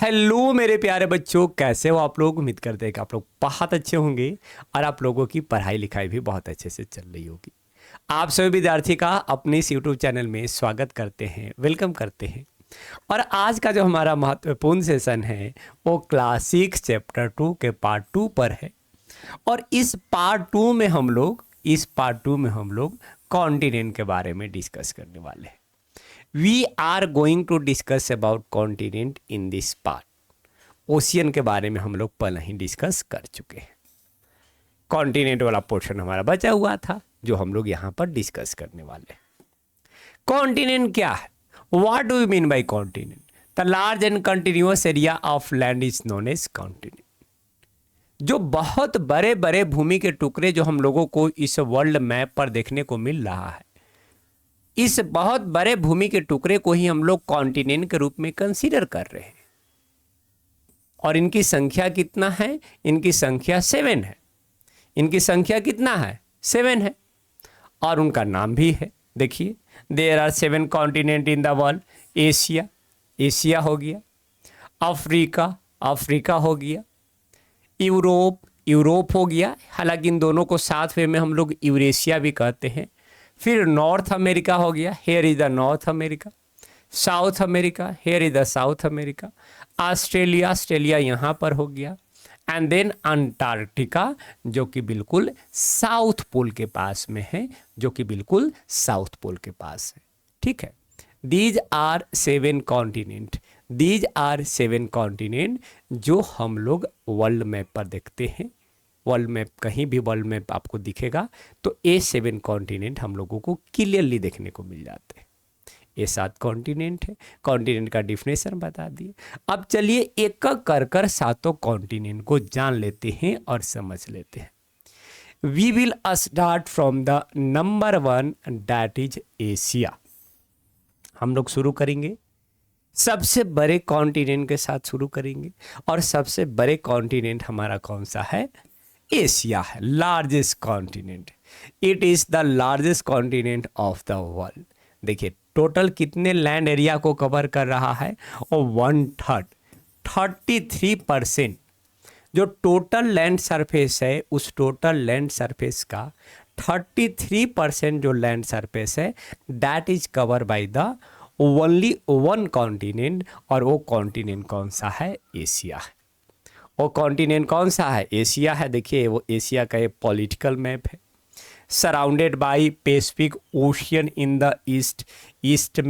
Hello मेरे प्यारे बच्चों, कैसे हो आप लोग। उम्मीद करते हैं कि आप लोग बहुत अच्छे होंगे और आप लोगों की पढ़ाई लिखाई भी बहुत अच्छे से चल रही होगी। आप सभी विद्यार्थी का अपने इस यूट्यूब चैनल में स्वागत करते हैं, वेलकम करते हैं। और आज का जो हमारा महत्वपूर्ण सेशन है वो क्लास 6 चैप्टर 2 के पार्ट 2 पर है। और इस पार्ट 2 में हम लोग कॉन्टिनेंट के बारे में डिस्कस करने वाले हैं। We are going to discuss about continent in this part. Ocean के बारे में हम लोग पहले ही डिस्कस कर चुके हैं। कॉन्टिनेंट वाला पोर्शन हमारा बचा हुआ था जो हम लोग यहाँ पर डिस्कस करने वाले हैं। कॉन्टिनेंट क्या है? What do you mean by continent? The large and continuous area of land is known as continent. जो बहुत बड़े बड़े भूमि के टुकड़े जो हम लोगों को इस वर्ल्ड मैप पर देखने को मिल रहा है, इस बहुत बड़े भूमि के टुकड़े को ही हम लोग कॉन्टिनेंट के रूप में कंसीडर कर रहे हैं। और इनकी संख्या कितना है? इनकी संख्या 7 है। इनकी संख्या कितना है? 7 है। और उनका नाम भी है, देखिए, there are 7 continent in the world. Asia, Asia हो गया। अफ्रीका, अफ्रीका हो गया। यूरोप, यूरोप हो गया। हालांकि इन दोनों को साथ में हम लोग यूरेशिया भी कहते हैं। फिर नॉर्थ अमेरिका हो गया, here is the north America. South America, here is the south America. Australia, Australia यहाँ पर हो गया। एंड देन अंटार्कटिका, जो कि बिल्कुल साउथ पोल के पास में है, जो कि बिल्कुल साउथ पोल के पास है। ठीक है, these are 7 continent. These are 7 continent जो हम लोग वर्ल्ड मैप पर देखते हैं। वर्ल्ड मैप, कहीं भी वर्ल्ड मैप आपको दिखेगा तो ये 7 कॉन्टिनेंट हम लोगों को क्लियरली देखने को मिल जाते हैं। ये 7 कॉन्टिनेंट है। कॉन्टिनेंट का डिफिनेशन बता दिए। अब चलिए एक एक कर कर 7 कॉन्टिनेंट को जान लेते हैं और समझ लेते हैं। We will start from the number 1, that is Asia. हम लोग शुरू करेंगे सबसे बड़े कॉन्टिनेंट के साथ शुरू करेंगे। और सबसे बड़े कॉन्टिनेंट हमारा कौन सा है? एशिया है, largest continent. It is the largest continent of the world. देखिए टोटल कितने लैंड एरिया को कवर कर रहा है? और 1/3, 33%। जो टोटल लैंड सरफेस है, उस टोटल लैंड सरफेस का 33% जो लैंड सरफेस है, that is cover by the only 1 continent. और वो कॉन्टिनेंट कौन सा है? एशिया है। वो कॉन्टिनेंट कौन सा है? एशिया है। देखिए वो एशिया का एक पॉलिटिकल मैप है। Surrounded by Pacific ocean in the east. East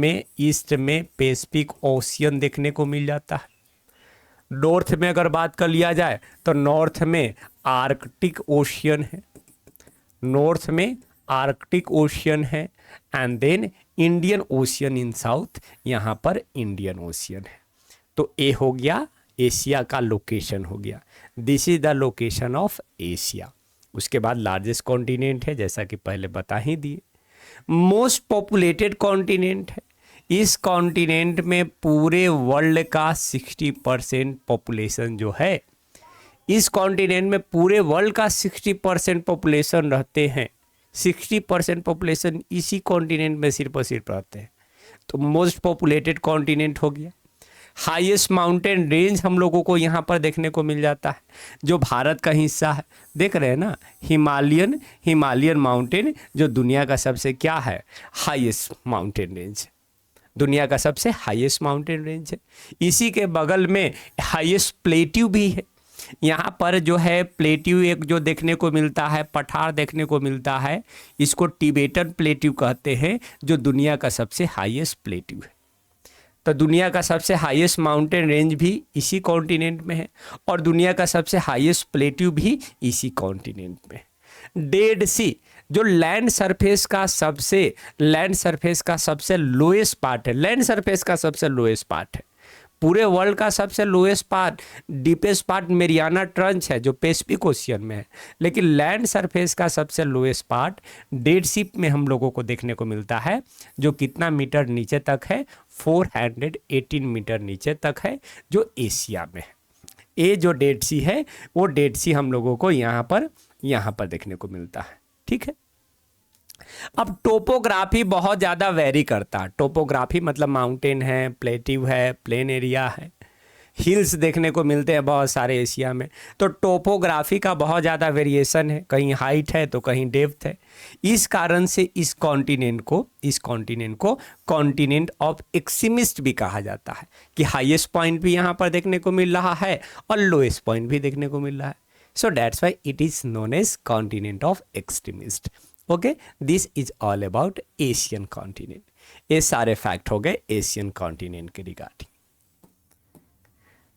में पैसिफिक ओशियन देखने को मिल जाता है। नॉर्थ में अगर बात कर लिया जाए तो नॉर्थ में आर्कटिक ओशियन है। नॉर्थ में आर्कटिक ओशियन है। And then Indian Ocean in south, यहाँ पर इंडियन ओशियन है। तो ए हो गया एशिया का लोकेशन हो गया। This is the location of Asia. उसके बाद लार्जेस्ट कॉन्टिनेंट है, जैसा कि पहले बता ही दिए। मोस्ट पॉपुलेटेड कॉन्टिनेंट है। इस कॉन्टिनेंट में पूरे वर्ल्ड का 60% पॉपुलेशन जो है, इस कॉन्टिनेंट में पूरे वर्ल्ड का 60% पॉपुलेशन रहते हैं। 60% पॉपुलेशन इसी कॉन्टिनेंट में सिर्फ और सिर्फ रहते हैं। तो मोस्ट पॉपुलेटेड कॉन्टिनेंट हो गया। हाईएस्ट माउंटेन रेंज हम लोगों को यहाँ पर देखने को मिल जाता है, जो भारत का हिस्सा है। देख रहे हैं ना, हिमालयन माउंटेन, जो दुनिया का सबसे क्या है? Highest mountain range. दुनिया का सबसे हाईएस्ट माउंटेन रेंज है। इसी के बगल में हाईएस्ट प्लेट्यू भी है। यहाँ पर जो है प्लेट्यू एक जो देखने को मिलता है, पठार देखने को मिलता है, इसको टिबेटन प्लेट्यू कहते हैं, जो दुनिया का सबसे हाईएस्ट प्लेट्यू है। तो दुनिया का सबसे हाईएस्ट माउंटेन रेंज भी इसी कॉन्टिनेंट में है। और दुनिया का सबसे हाईएस्ट प्लेट्यू भी इसी कॉन्टिनेंट में है। डेड सी, जो लैंड सरफेस का सबसे लोएस्ट पार्ट है। लैंड सरफेस का सबसे लोएस्ट पार्ट है। पूरे वर्ल्ड का सबसे lowest part, deepest part Mariana trench है, जो पैसिफिक ओशियन में है। लेकिन लैंड सरफेस का सबसे लोएस्ट पार्ट डेड सी में हम लोगों को देखने को मिलता है, जो कितना मीटर नीचे तक है? 418 मीटर नीचे तक है, जो एशिया में है। ये जो डेड सी है, वो डेड सी हम लोगों को यहाँ पर देखने को मिलता है। ठीक है, अब टोपोग्राफी बहुत ज़्यादा वेरी करता है। टोपोग्राफी मतलब माउंटेन है, प्लेट्यू है, प्लेन एरिया है। हिल्स देखने को मिलते हैं बहुत सारे एशिया में। तो टोपोग्राफी का बहुत ज़्यादा वेरिएशन है, कहीं हाइट है तो कहीं डेप्थ है। इस कारण से इस कॉन्टिनेंट को कॉन्टिनेंट ऑफ एक्सट्रीमिस्ट भी कहा जाता है, कि हाईएस्ट पॉइंट भी यहाँ पर देखने को मिल रहा है और लोएस्ट पॉइंट भी देखने को मिल रहा है। So that's why it is known as continent of extremist. Okay, this is all about Asian continent. ये सारे फैक्ट हो गए एशियन कॉन्टिनेंट के रिगार्डिंग।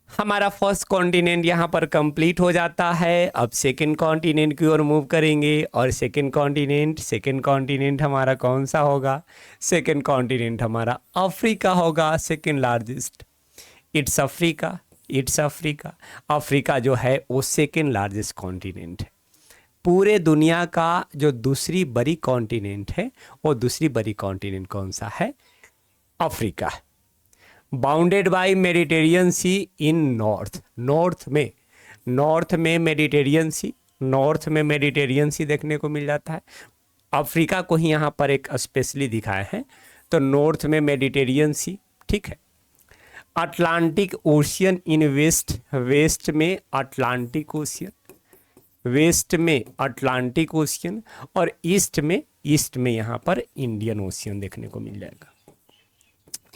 हमारा फर्स्ट कॉन्टिनेंट यहाँ पर कंप्लीट हो जाता है। अब सेकंड कॉन्टिनेंट की ओर मूव करेंगे, और सेकंड कॉन्टिनेंट हमारा कौन सा होगा? सेकंड कॉन्टिनेंट हमारा अफ्रीका होगा, second largest. It's Africa. Africa जो है वो सेकंड लार्जेस्ट कॉन्टिनेंट है। पूरे दुनिया का जो दूसरी बड़ी कॉन्टिनेंट है, वो दूसरी बड़ी कॉन्टिनेंट कौन सा है? Africa. Bounded by Mediterranean sea in north में मेडिटेरियन सी देखने को मिल जाता है। अफ्रीका को ही यहाँ पर एक स्पेशली दिखाए हैं, तो नॉर्थ में मेडिटेरियन सी, ठीक है। अटलांटिक ओशियन इन वेस्ट में अटलांटिक ओशियन, और ईस्ट में यहाँ पर इंडियन ओशियन देखने को मिल जाएगा।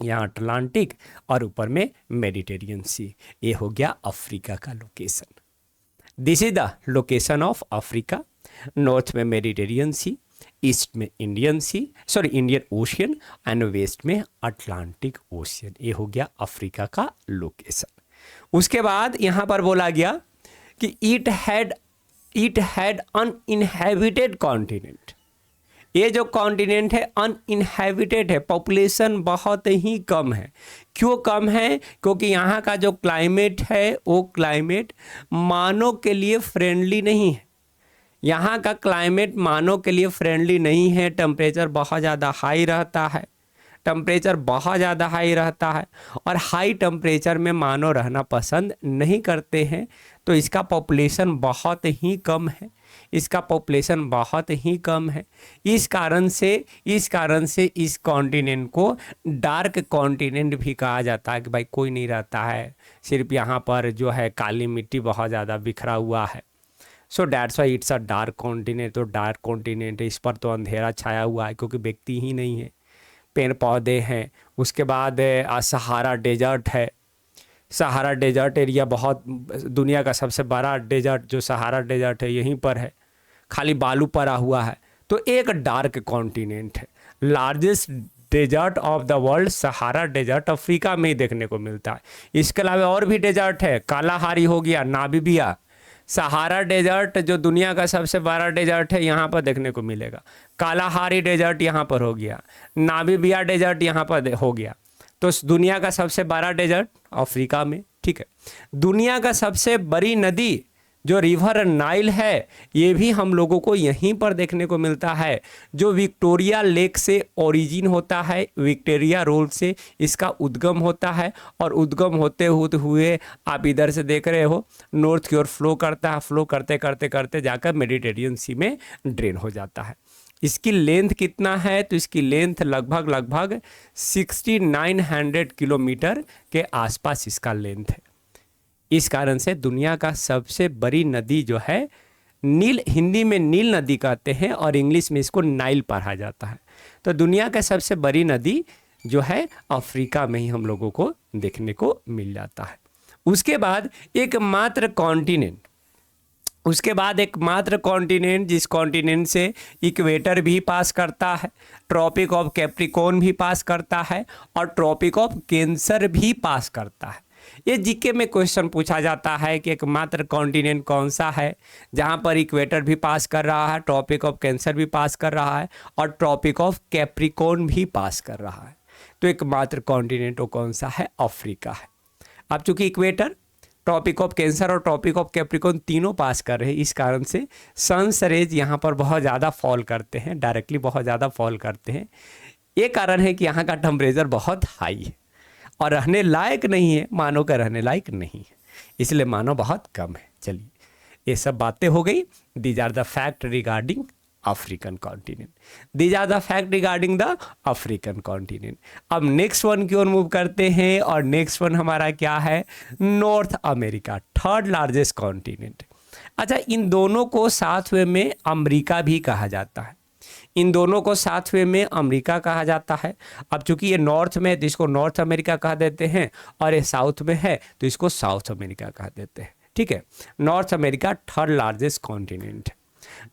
यहाँ अटलांटिक और ऊपर में मेडिटेरियन सी। ये हो गया अफ्रीका का location. This is the location of Africa. North में मेडिटेरियन सी, ईस्ट में इंडियन ओशियन एंड वेस्ट में अटलांटिक ओशियन। ये हो गया अफ्रीका का लोकेशन। उसके बाद यहाँ पर बोला गया कि इट हैड अनइनहैबिटेड कॉन्टिनेंट। ये जो कॉन्टिनेंट है अनइनहैबिटेड है, पॉपुलेशन बहुत ही कम है। क्यों कम है? क्योंकि यहाँ का जो क्लाइमेट है वो क्लाइमेट मानव के लिए फ्रेंडली नहीं है। यहाँ का क्लाइमेट मानव के लिए फ्रेंडली नहीं है। टेम्परेचर बहुत ज़्यादा हाई रहता है, और हाई टेम्परेचर में मानव रहना पसंद नहीं करते हैं। तो इसका पॉपुलेशन बहुत ही कम है। इस कारण से इस कॉन्टिनेंट को डार्क कॉन्टिनेंट भी कहा जाता है, कि भाई कोई नहीं रहता है, सिर्फ यहाँ पर जो है काली मिट्टी बहुत ज़्यादा बिखरा हुआ है। सो that's why it's a dark continent. तो डार्क कॉन्टिनेंट है, इस पर तो अंधेरा छाया हुआ है, क्योंकि व्यक्ति ही नहीं है, पेड़ पौधे हैं। उसके बाद सहारा डेजर्ट है। सहारा डेजर्ट एरिया बहुत, दुनिया का सबसे बड़ा डेजर्ट जो सहारा डेजर्ट है यहीं पर है, खाली बालू पड़ा हुआ है। तो एक डार्क कॉन्टिनेंट है। Largest desert of the world Sahara desert Africa में ही देखने को मिलता है। इसके अलावा और भी डेजर्ट है, कालाहारी हो गया, नामीबिया। सहारा डेजर्ट जो दुनिया का सबसे बड़ा डेजर्ट है यहाँ पर देखने को मिलेगा। कालाहारी डेजर्ट यहाँ पर हो गया, नामीबिया डेजर्ट यहाँ पर हो गया। तो दुनिया का सबसे बड़ा डेजर्ट अफ्रीका में, ठीक है। दुनिया का सबसे बड़ी नदी जो रिवर नाइल है, ये भी हम लोगों को यहीं पर देखने को मिलता है, जो विक्टोरिया लेक से ओरिजिन होता है। विक्टोरिया रोल से इसका उद्गम होता है, और उद्गम होते हुए आप इधर से देख रहे हो नॉर्थ की ओर फ्लो करता है। फ्लो करते जाकर मेडिटेरियन सी में ड्रेन हो जाता है। इसकी लेंथ कितना है? तो इसकी लेंथ लगभग 6900 किलोमीटर के आसपास इसका लेंथ है। इस कारण से दुनिया का सबसे बड़ी नदी जो है नील, हिंदी में नील नदी कहते हैं और इंग्लिश में इसको नाइल पढ़ा जाता है। तो दुनिया का सबसे बड़ी नदी जो है अफ्रीका में ही हम लोगों को देखने को मिल जाता है। उसके बाद एकमात्र कॉन्टिनेंट जिस कॉन्टिनेंट से इक्वेटर भी पास करता है, ट्रॉपिक ऑफ कैप्रिकॉर्न भी पास करता है, और ट्रॉपिक ऑफ कैंसर भी पास करता है। ये जीके में क्वेश्चन पूछा जाता है कि एकमात्र कॉन्टिनेंट कौन सा है जहाँ पर इक्वेटर भी पास कर रहा है, ट्रॉपिक ऑफ कैंसर भी पास कर रहा है, और ट्रॉपिक ऑफ कैप्रिकॉर्न भी पास कर रहा है। तो एकमात्र कॉन्टिनेंट वो कौन सा है? अफ्रीका है। अब चूंकि इक्वेटर, ट्रॉपिक ऑफ कैंसर और ट्रॉपिक ऑफ कैप्रिकॉर्न तीनों पास कर रहे हैं, इस कारण से सन्स रेज यहाँ पर बहुत ज़्यादा फॉल करते हैं, डायरेक्टली बहुत ज़्यादा फॉल करते हैं। ये कारण है कि यहाँ का टेम्परेचर बहुत हाई है और रहने लायक नहीं है, मानव का रहने लायक नहीं है, इसलिए मानव बहुत कम है। चलिए, ये सब बातें हो गई। These are the fact regarding African continent. These are the fact regarding the African continent. अब नेक्स्ट वन की ओर मूव करते हैं और नेक्स्ट वन हमारा क्या है, north America, third largest continent. अच्छा, इन दोनों को साथ वे में अमेरिका भी कहा जाता है, इन दोनों को साथ वे में अमेरिका कहा जाता है। अब चूंकि ये नॉर्थ में है तो इसको नॉर्थ अमेरिका कहा देते हैं, और ये साउथ में है तो इसको साउथ अमेरिका कहा देते हैं। ठीक है, north America third largest continent.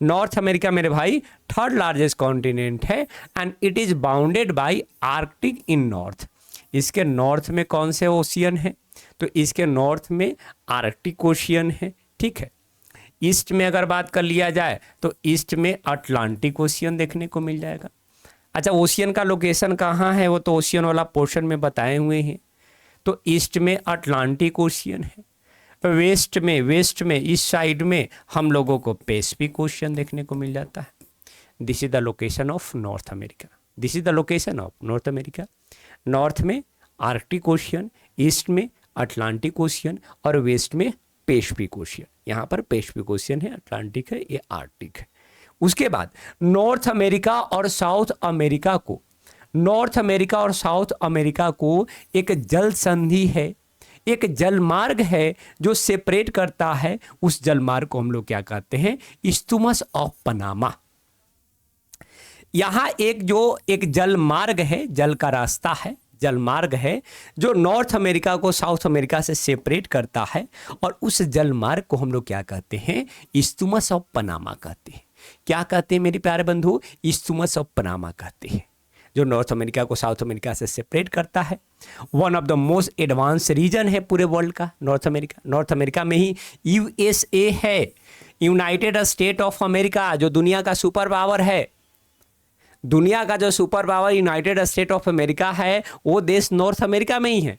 North America मेरे भाई थर्ड लार्जेस्ट कॉन्टिनेंट है, and it is bounded by Arctic in north. इसके नॉर्थ में कौन से ओशियन है, तो इसके नॉर्थ में आर्कटिक ओशियन है। ठीक है, ईस्ट में अगर बात कर लिया जाए तो ईस्ट में अटलांटिक ओशियन देखने को मिल जाएगा। अच्छा, ओशियन का लोकेशन कहाँ है, वो तो ओशियन वाला पोर्शन में बताए हुए हैं। तो ईस्ट में अटलांटिक ओशियन है, वेस्ट में इस साइड में हम लोगों को पैसिफिक ओशियन देखने को मिल जाता है। This is the location of North America, this is the location of North America. North में आर्कटिक ओशियन, ईस्ट में अटलांटिक ओशियन और वेस्ट में पैसिफिक ओशियन। यहाँ पर पैसिफिक ओशियन है, अटलांटिक है, ये आर्कटिक है। उसके बाद नॉर्थ अमेरिका और साउथ अमेरिका को, नॉर्थ अमेरिका और साउथ अमेरिका को एक जल संधि है, एक जलमार्ग है जो सेपरेट करता है। उस जलमार्ग को हम लोग क्या कहते हैं, इस्थमुस ऑफ पनामा। यहां एक जलमार्ग है, जल का रास्ता है, जलमार्ग है जो नॉर्थ अमेरिका को साउथ अमेरिका से सेपरेट करता है, और उस जलमार्ग को हम लोग क्या कहते हैं, इस्थमुस ऑफ पनामा कहते हैं। क्या कहते हैं मेरे प्यारे बंधु, इस्थमुस ऑफ पनामा कहते हैं, जो नॉर्थ अमेरिका को साउथ अमेरिका से सेपरेट करता है। One of the most advance region है पूरे वर्ल्ड का नॉर्थ अमेरिका। नॉर्थ अमेरिका में ही यूएसए है, यूनाइटेड स्टेट ऑफ अमेरिका, जो दुनिया का सुपर पावर है। दुनिया का जो super power United State of America है, वो देश नॉर्थ अमेरिका में ही है।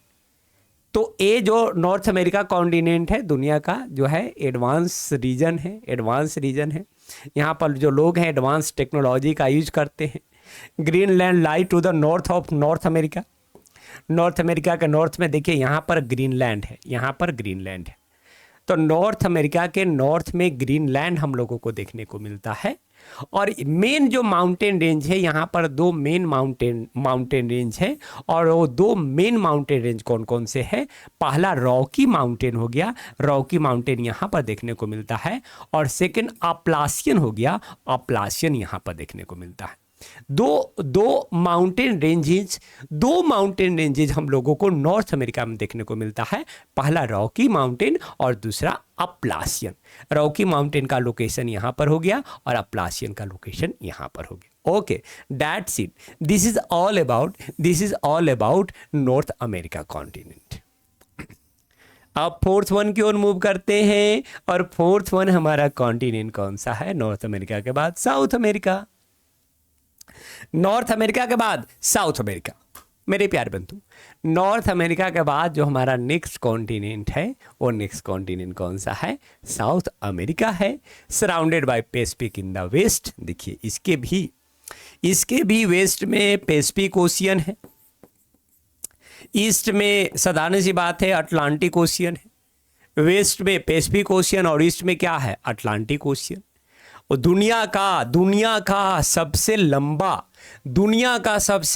तो ये जो नॉर्थ अमेरिका कॉन्टिनेंट है, दुनिया का जो है एडवांस रीजन है, एडवांस रीजन है। यहाँ पर जो लोग हैं एडवांस टेक्नोलॉजी का यूज करते हैं। Greenland lie to the north of North America. North America के नॉर्थ में देखिए यहाँ पर ग्रीनलैंड है, यहाँ पर ग्रीनलैंड है। तो नॉर्थ अमेरिका के नॉर्थ में ग्रीनलैंड हम लोगों को देखने को मिलता है। और मेन जो माउंटेन रेंज है, यहाँ पर दो मेन माउंटेन रेंज है, और वो दो मेन माउंटेन रेंज कौन कौन से हैं, पहला रॉकी माउंटेन हो गया, रॉकी माउंटेन यहाँ पर देखने को मिलता है, और सेकंड अप्लासियन हो गया, अप्लासियन यहाँ पर देखने को मिलता है। दो माउंटेन रेंजेज हम लोगों को नॉर्थ अमेरिका में देखने को मिलता है, पहला रॉकी माउंटेन और दूसरा अप्लासियन। रॉकी माउंटेन का लोकेशन यहाँ पर हो गया और अप्लासियन का लोकेशन यहाँ पर हो गया। Okay, that's it, this is all about north America continent. अब फोर्थ वन की ओर मूव करते हैं, और फोर्थ वन हमारा कॉन्टिनेंट कौन सा है, नॉर्थ अमेरिका के बाद साउथ अमेरिका। नॉर्थ अमेरिका के बाद साउथ अमेरिका। मेरे प्यारे बंधु, नॉर्थ अमेरिका के बाद जो हमारा नेक्स्ट कॉन्टिनेंट है, वो नेक्स्ट कॉन्टिनेंट कौन सा है, साउथ अमेरिका है, surrounded by Pacific in the west. देखिए इसके भी वेस्ट में पैसिफिक ओशियन है, ईस्ट में साधारण सी बात है अटलांटिक ओशियन है, वेस्ट में पैसिफिक ओशियन और ईस्ट में क्या है, अटलांटिक ओशियन। और दुनिया का सबसे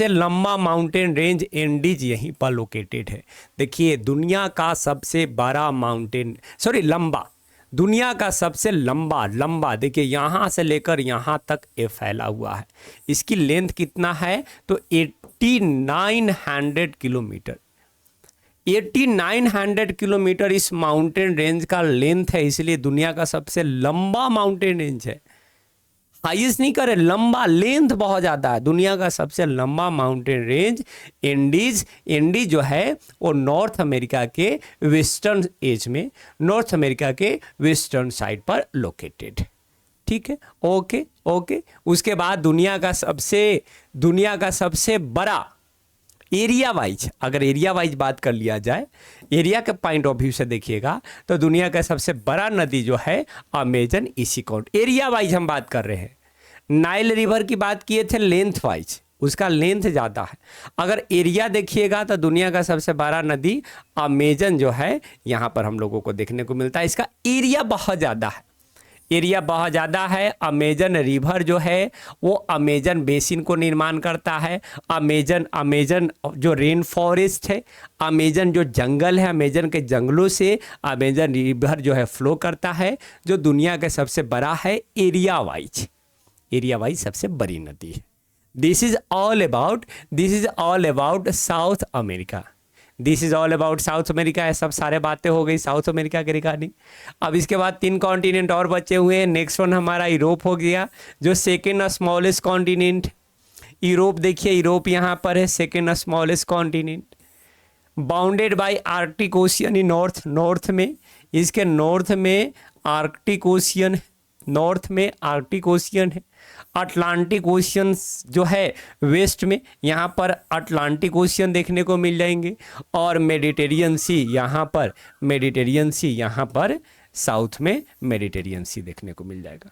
लंबा माउंटेन रेंज एंडीज यहीं पर लोकेटेड है। देखिए दुनिया का सबसे बड़ा दुनिया का सबसे लंबा देखिए यहाँ से लेकर यहाँ तक ये फैला हुआ है। इसकी लेंथ कितना है, तो 8900 किलोमीटर, 8900 किलोमीटर इस माउंटेन रेंज का लेंथ है, इसलिए दुनिया का सबसे लंबा माउंटेन रेंज है। हाईएस्ट नहीं करे, लंबा, लेंथ बहुत ज़्यादा है। दुनिया का सबसे लंबा माउंटेन रेंज एंडीज जो है वो नॉर्थ अमेरिका के वेस्टर्न एज में, नॉर्थ अमेरिका के वेस्टर्न साइड पर लोकेटेड। ठीक है, ओके। उसके बाद दुनिया का सबसे बड़ा एरिया वाइज, अगर एरिया वाइज बात कर लिया जाए, एरिया के पॉइंट ऑफ व्यू से देखिएगा तो दुनिया का सबसे बड़ा नदी जो है अमेजन इसी काउंट, एरिया वाइज हम बात कर रहे हैं। नाइल रिवर की बात किए थे लेंथ वाइज, उसका लेंथ ज़्यादा है। अगर एरिया देखिएगा तो दुनिया का सबसे बड़ा नदी अमेजन जो है यहाँ पर हम लोगों को देखने को मिलता है, इसका एरिया बहुत ज़्यादा है। एरिया बहुत ज़्यादा है। अमेजन रिवर जो है वो अमेजन बेसिन को निर्माण करता है। अमेजन जो रेन फॉरेस्ट है, अमेजन जो जंगल है, अमेजन के जंगलों से अमेजन रिवर जो है फ्लो करता है, जो दुनिया का सबसे बड़ा है एरिया वाइज सबसे बड़ी नदी है। This is all about south America. This is all about south America. है सब सारे बातें हो गई साउथ अमेरिका के रिगार्डिंग। अब इसके बाद 3 कॉन्टिनेंट और बचे हुए हैं। नेक्स्ट वन हमारा यूरोप हो गया, जो सेकेंड स्मॉलेस्ट कॉन्टिनेंट। यूरोप देखिए, यूरोप यहाँ पर है second smallest continent, bounded by Arctic ocean in north में। इसके नॉर्थ में आर्कटिक ओशियन है। अटलांटिक ओशियन जो है वेस्ट में, यहाँ पर अटलांटिक ओशियन देखने को मिल जाएंगे, और मेडिटेरियन सी यहाँ पर साउथ में मेडिटेरियन सी देखने को मिल जाएगा।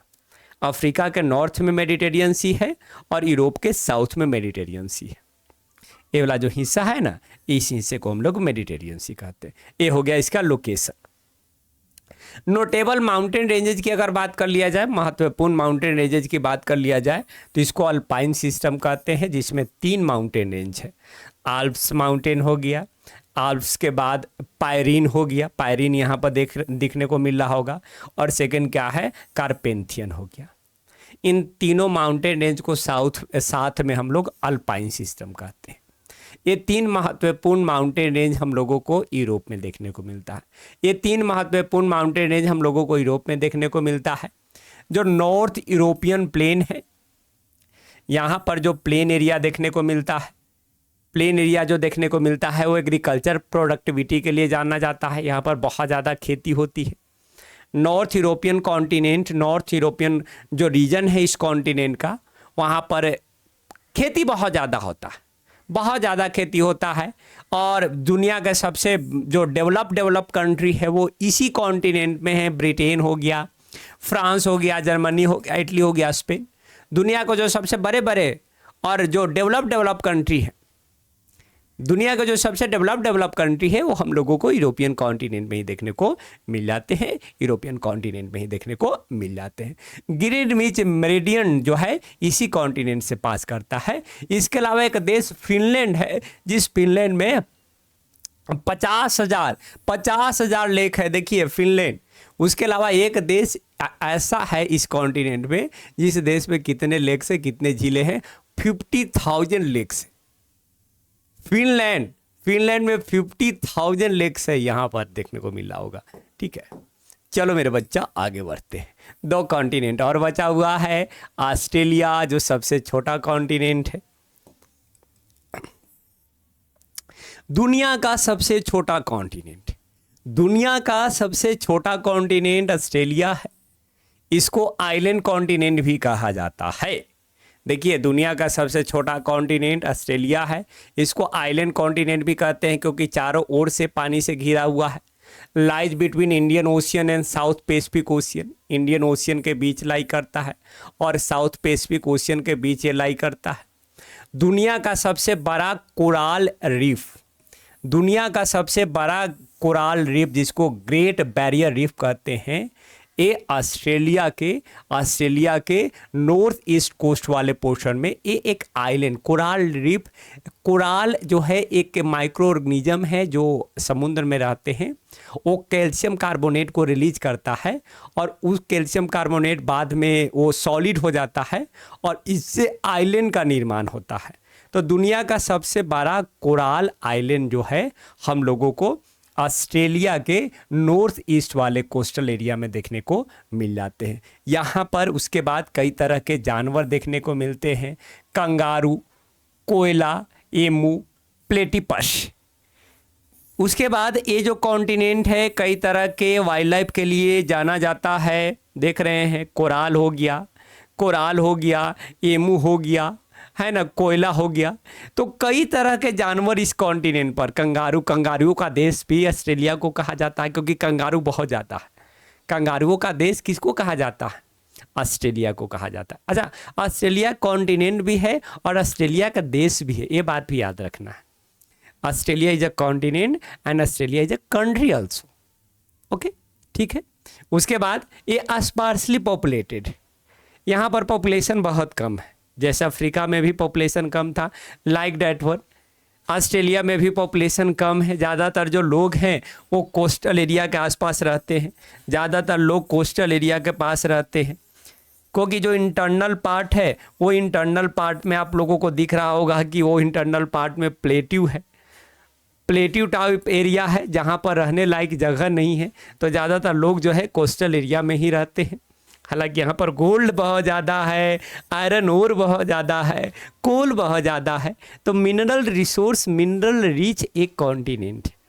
अफ्रीका के नॉर्थ में मेडिटेरियन सी है और यूरोप के साउथ में मेडिटेरियन सी है। ये वाला जो हिस्सा है ना, इस हिस्से को हम लोग मेडिटेरियन सी कहते हैं। ये हो गया इसका लोकेशन। नोटेबल माउंटेन रेंजेज की अगर बात कर लिया जाए, महत्वपूर्ण माउंटेन रेंजेज की बात कर लिया जाए, तो इसको अल्पाइन सिस्टम कहते हैं, जिसमें 3 माउंटेन रेंज है। आल्प्स माउंटेन हो गया, आल्प्स के बाद पायरीन हो गया, पायरीन यहाँ पर दिखने को मिल रहा होगा, और सेकंड क्या है, कार्पेंथियन हो गया। इन तीनों माउंटेन रेंज को साथ में हम लोग अल्पाइन सिस्टम कहते हैं। ये 3 महत्वपूर्ण माउंटेन रेंज हम लोगों को यूरोप में देखने को मिलता है। जो नॉर्थ यूरोपियन प्लेन है, यहाँ पर जो प्लेन एरिया देखने को मिलता है, वो एग्रीकल्चर प्रोडक्टिविटी के लिए जाना जाता है। यहाँ पर बहुत ज़्यादा खेती होती है। नॉर्थ यूरोपियन जो रीजन है इस कॉन्टिनेंट का, वहाँ पर खेती बहुत ज़्यादा खेती होता है। और दुनिया का सबसे जो डेवलप कंट्री है वो इसी कॉन्टिनेंट में है। ब्रिटेन हो गया, फ्रांस हो गया, जर्मनी हो गया, इटली हो गया, स्पेन। दुनिया को जो सबसे बड़े और जो डेवलप कंट्री है, दुनिया का जो सबसे डेवलप कंट्री है, वो हम लोगों को यूरोपियन कॉन्टिनेंट में ही देखने को मिल जाते हैं। ग्रीनविच मेरिडियन जो है इसी कॉन्टिनेंट से पास करता है। इसके अलावा एक देश फिनलैंड है, जिस फिनलैंड में 50,000 लेक है। देखिए फिनलैंड। उसके अलावा एक देश ऐसा है इस कॉन्टिनेंट में, जिस देश में कितने लेक्स है, कितने झीलें हैं, 50,000 लेक्स। फिनलैंड में 50,000 लेक्स है, यहाँ पर देखने को मिल रहा होगा। ठीक है, चलो मेरे बच्चा आगे बढ़ते हैं। 2 कॉन्टिनेंट और बचा हुआ है। ऑस्ट्रेलिया जो सबसे छोटा कॉन्टिनेंट है, दुनिया का सबसे छोटा कॉन्टिनेंट ऑस्ट्रेलिया है। इसको आइलैंड कॉन्टिनेंट भी कहा जाता है। देखिए, दुनिया का सबसे छोटा कॉन्टिनेंट ऑस्ट्रेलिया है। इसको आइलैंड कॉन्टिनेंट भी कहते हैं, क्योंकि चारों ओर से पानी से घिरा हुआ है। Lies between Indian ocean and south Pacific ocean. Indian ocean के बीच लाई करता है और साउथ पैसिफिक ओशियन के बीच ये लाई करता है। दुनिया का सबसे बड़ा कोराल रीफ, जिसको ग्रेट बैरियर रीफ कहते हैं, ये ऑस्ट्रेलिया के नॉर्थ ईस्ट कोस्ट वाले पोर्शन में ये एक आइलैंड कोराल जो है एक माइक्रो ऑर्गेनिज्म है जो समुद्र में रहते हैं। वो कैल्शियम कार्बोनेट को रिलीज करता है और उस कैल्शियम कार्बोनेट बाद में वो सॉलिड हो जाता है और इससे आइलैंड का निर्माण होता है। तो दुनिया का सबसे बड़ा कोराल आइलैंड जो है हम लोगों को ऑस्ट्रेलिया के नॉर्थ ईस्ट वाले कोस्टल एरिया में देखने को मिल जाते हैं। यहाँ पर उसके बाद कई तरह के जानवर देखने को मिलते हैं, कंगारू, कोयला, एमू, प्लेटिपस। उसके बाद ये जो कॉन्टिनेंट है कई तरह के वाइल्ड लाइफ के लिए जाना जाता है। देख रहे हैं, कोराल हो गया, एमू हो गया, है ना, कोयला हो गया। तो कई तरह के जानवर इस कॉन्टिनेंट पर। कंगारुओं का देश भी ऑस्ट्रेलिया को कहा जाता है, क्योंकि कंगारू बहुत ज़्यादा है। कंगारुओं का देश किसको कहा जाता है? ऑस्ट्रेलिया को कहा जाता है। अच्छा, ऑस्ट्रेलिया कॉन्टिनेंट भी है और ऑस्ट्रेलिया का देश भी है, ये बात भी याद रखना है। Australia is a continent and Australia is a country also. Okay, ठीक है। उसके बाद ये स्पार्सली पॉपुलेटेड, यहाँ पर पॉपुलेशन बहुत कम है, जैसे अफ्रीका में भी पॉपुलेशन कम था, लाइक डैट वन। ऑस्ट्रेलिया में भी पॉपुलेशन कम है, ज़्यादातर जो लोग हैं वो कोस्टल एरिया के आसपास रहते हैं, ज़्यादातर लोग कोस्टल एरिया के पास रहते हैं, क्योंकि जो इंटरनल पार्ट है वो इंटरनल पार्ट में आप लोगों को दिख रहा होगा कि वो इंटरनल पार्ट में प्लेट्यू है, प्लेट्यू टाइप एरिया है जहाँ पर रहने लायक जगह नहीं है, तो ज़्यादातर लोग जो है कोस्टल एरिया में ही रहते हैं। हालांकि यहाँ पर गोल्ड बहुत ज़्यादा है, आयरन ओर बहुत ज़्यादा है, कोल बहुत ज़्यादा है, तो मिनरल रिसोर्स, मिनरल रिच एक कॉन्टिनेंट है,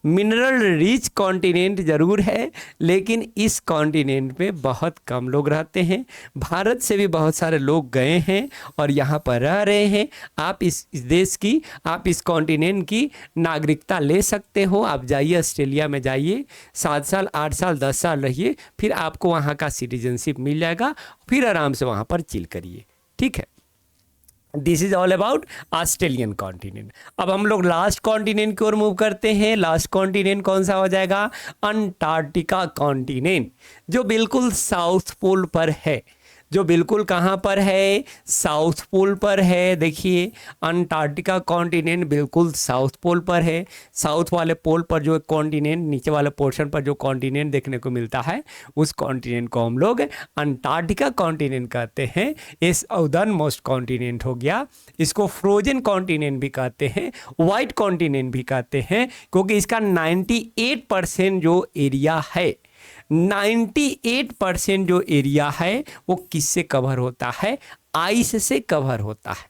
मिनरल रिच कॉन्टिनेंट ज़रूर है, लेकिन इस कॉन्टिनेंट में बहुत कम लोग रहते हैं। भारत से भी बहुत सारे लोग गए हैं और यहाँ पर रह रहे हैं। आप इस देश की, आप इस कॉन्टिनेंट की नागरिकता ले सकते हो। आप जाइए, ऑस्ट्रेलिया में जाइए, 7 साल 8 साल 10 साल रहिए, फिर आपको वहाँ का सिटीजनशिप मिल जाएगा, फिर आराम से वहाँ पर चिल करिए। ठीक है, this is all about Australian continent. अब हम लोग लास्ट कॉन्टिनेंट की ओर मूव करते हैं। लास्ट कॉन्टिनेंट कौन सा हो जाएगा? अंटार्कटिका कॉन्टिनेंट, जो बिल्कुल साउथ पोल पर है। जो बिल्कुल कहाँ पर है? साउथ पोल पर है। देखिए, अंटार्कटिका कॉन्टिनेंट बिल्कुल साउथ पोल पर है। साउथ वाले पोल पर जो कॉन्टिनेंट, नीचे वाले पोर्शन पर जो कॉन्टिनेंट देखने को मिलता है, उस कॉन्टिनेंट को हम लोग अंटार्कटिका कॉन्टिनेंट कहते हैं। ये साउदर्न मोस्ट कॉन्टिनेंट हो गया। इसको फ्रोजन कॉन्टिनेंट भी कहते हैं, वाइट कॉन्टिनेंट भी कहते हैं, क्योंकि इसका 98% जो एरिया है, 98% जो एरिया है वो किससे कवर होता है? आइस से कवर होता है।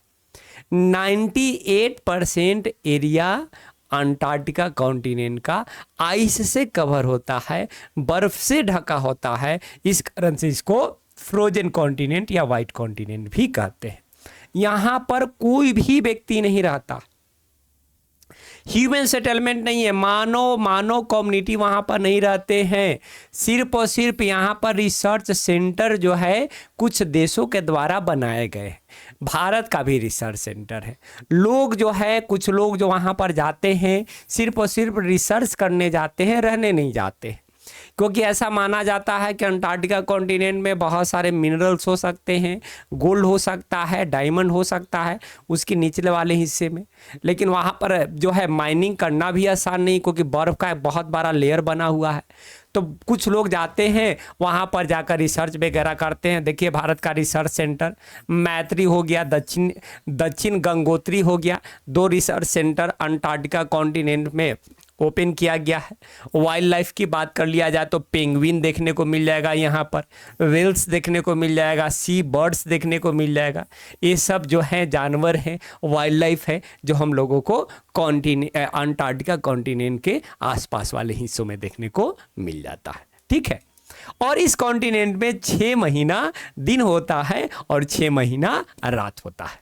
98% एरिया अंटार्कटिका कॉन्टिनेंट का आइस से कवर होता है, बर्फ से ढका होता है। इस कारण से इसको फ्रोजन कॉन्टिनेंट या वाइट कॉन्टिनेंट भी कहते हैं। यहाँ पर कोई भी व्यक्ति नहीं रहता, ह्यूमन सेटलमेंट नहीं है, मानव कम्युनिटी वहाँ पर नहीं रहते हैं। सिर्फ और सिर्फ यहाँ पर रिसर्च सेंटर जो है कुछ देशों के द्वारा बनाए गए। भारत का भी रिसर्च सेंटर है। लोग जो है, कुछ लोग जो वहाँ पर जाते हैं सिर्फ और सिर्फ रिसर्च करने जाते हैं, रहने नहीं जाते, क्योंकि ऐसा माना जाता है कि अंटार्कटिका कॉन्टिनेंट में बहुत सारे मिनरल्स हो सकते हैं, गोल्ड हो सकता है, डायमंड हो सकता है उसके निचले वाले हिस्से में। लेकिन वहाँ पर जो है माइनिंग करना भी आसान नहीं, क्योंकि बर्फ़ का एक बहुत बड़ा लेयर बना हुआ है। तो कुछ लोग जाते हैं वहाँ पर जाकर रिसर्च वगैरह करते हैं। देखिए, भारत का रिसर्च सेंटर मैत्री हो गया, दक्षिण गंगोत्री हो गया, 2 रिसर्च सेंटर अंटार्कटिका कॉन्टिनेंट में ओपन किया गया है। वाइल्ड लाइफ की बात कर लिया जाए तो पेंगुइन देखने को मिल जाएगा, यहाँ पर व्हेल्स देखने को मिल जाएगा, सी बर्ड्स देखने को मिल जाएगा। ये सब जो है जानवर हैं, वाइल्ड लाइफ है, जो हम लोगों को अंटार्कटिका कॉन्टिनेंट के आसपास वाले हिस्सों में देखने को मिल जाता है। ठीक है, और इस कॉन्टिनेंट में 6 महीना दिन होता है और 6 महीना रात होता है।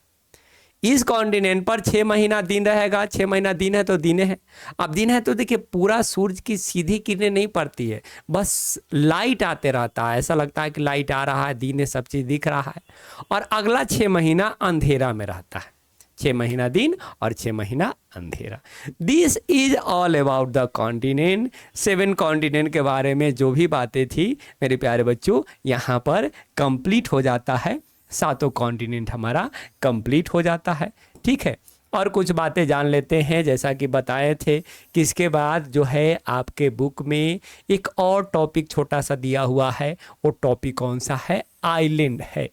इस कॉन्टिनेंट पर 6 महीना दिन रहेगा। 6 महीना दिन है तो दिन है। अब दिन है तो देखिए, पूरा सूरज की सीधी किरणें नहीं पड़ती है, बस लाइट आते रहता है, ऐसा लगता है कि लाइट आ रहा है, दिन है, सब चीज़ दिख रहा है। और अगला 6 महीना अंधेरा में रहता है। 6 महीना दिन और 6 महीना अंधेरा। This is all about the continent. 7 continent के बारे में जो भी बातें थी मेरे प्यारे बच्चों, यहाँ पर कंप्लीट हो जाता है। 7 कॉन्टिनेंट हमारा कंप्लीट हो जाता है। ठीक है, और कुछ बातें जान लेते हैं। जैसा कि बताए थे कि इसके बाद जो है आपके बुक में एक और टॉपिक छोटा सा दिया हुआ है। वो टॉपिक कौन सा है? आइलैंड है।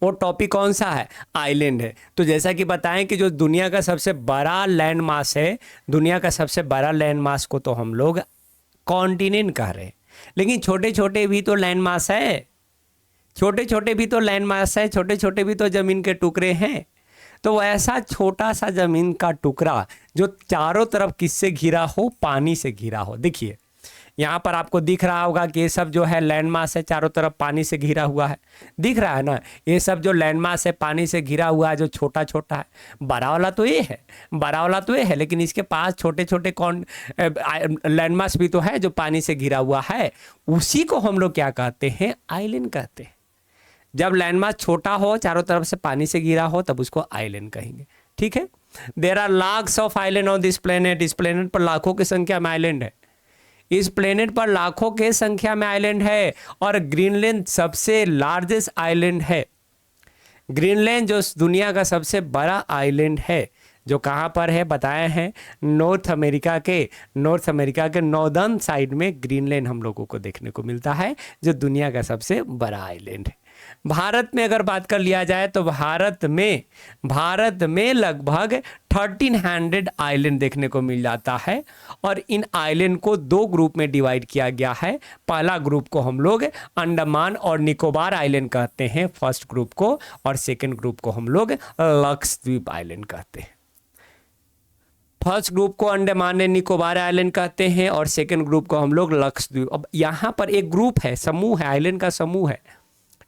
वो टॉपिक कौन सा है? आइलैंड है। तो जैसा कि बताएं कि जो दुनिया का सबसे बड़ा लैंड मास है, दुनिया का सबसे बड़ा लैंड मास को तो हम लोग कॉन्टिनेंट कह रहे हैं, लेकिन छोटे छोटे भी तो लैंड मास है, छोटे छोटे भी तो लैंड मास है, छोटे छोटे भी तो ज़मीन के टुकड़े हैं। तो वैसा छोटा सा ज़मीन का टुकड़ा जो चारों तरफ किससे घिरा हो? पानी से घिरा हो। देखिए, यहाँ पर आपको दिख रहा होगा कि ये सब जो है लैंड मास है, चारों तरफ पानी से घिरा हुआ है। दिख रहा है ना? ये सब जो लैंड मास है पानी से घिरा हुआ है, जो छोटा छोटा है। बड़ा वाला तो ये है, बड़ा वाला तो ये है, लेकिन इसके पास छोटे छोटे लैंड मास भी तो है जो पानी से घिरा हुआ है। उसी को हम लोग क्या कहते हैं? आइलैंड कहते हैं। जब लैंडमास छोटा हो, चारों तरफ से पानी से घिरा हो, तब उसको आइलैंड कहेंगे। ठीक है, there are lakhs of island on this planet. इस प्लेनेट पर लाखों की संख्या में आइलैंड है। इस प्लेनेट पर लाखों के संख्या में आइलैंड है और ग्रीनलैंड सबसे लार्जेस्ट आइलैंड है। ग्रीनलैंड जो दुनिया का सबसे बड़ा आइलैंड है, जो कहाँ पर है बताए हैं, नॉर्थ अमेरिका के नॉर्दर्न साइड में ग्रीनलैंड हम लोगों को देखने को मिलता है, जो दुनिया का सबसे बड़ा आइलैंड है। भारत में अगर बात कर लिया जाए तो भारत में लगभग 1300 आइलैंड देखने को मिल जाता है और इन आइलैंड को 2 ग्रुप में डिवाइड किया गया है। पहला ग्रुप को हम लोग अंडमान और निकोबार आइलैंड कहते हैं, फर्स्ट ग्रुप को, और सेकंड ग्रुप को हम लोग लक्षद्वीप आइलैंड कहते हैं। फर्स्ट ग्रुप को अंडमान एंड निकोबार आइलैंड कहते हैं और सेकंड ग्रुप को हम लोग लक्षद्वीप। अब यहाँ पर एक ग्रुप है, समूह है, आइलैंड का समूह है।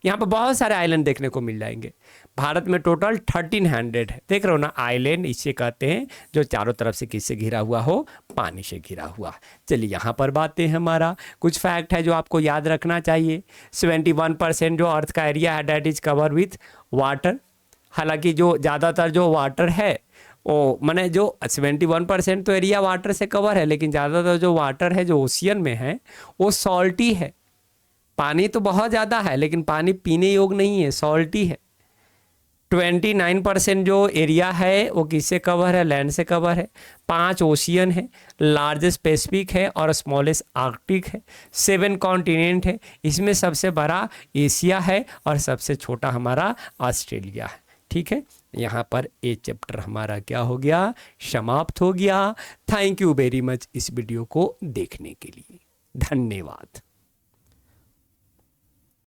यहाँ पर बहुत सारे आइलैंड देखने को मिल जाएंगे। भारत में टोटल 1300 है। देख रहे हो ना, आइलैंड इसे कहते हैं जो चारों तरफ से किससे घिरा हुआ हो, पानी से घिरा हुआ। चलिए यहाँ पर बातें हैं, हमारा कुछ फैक्ट है जो आपको याद रखना चाहिए। 71% जो अर्थ का एरिया है that is cover with water. हालांकि जो ज़्यादातर जो वाटर है वो माने जो 71% तो एरिया वाटर से कवर है, लेकिन ज़्यादातर जो वाटर है जो ओशियन में है वो सॉल्टी है। पानी तो बहुत ज़्यादा है लेकिन पानी पीने योग्य नहीं है, सॉल्टी है। 29% जो एरिया है वो किससे कवर है, लैंड से कवर है। 5 ओशियन है, लार्जेस्ट पैसिफिक है और स्मॉलेस्ट आर्कटिक है। 7 कॉन्टिनेंट है, इसमें सबसे बड़ा एशिया है और सबसे छोटा हमारा ऑस्ट्रेलिया है। ठीक है, यहाँ पर ये चैप्टर हमारा क्या हो गया, समाप्त हो गया। थैंक यू वेरी मच इस वीडियो को देखने के लिए, धन्यवाद।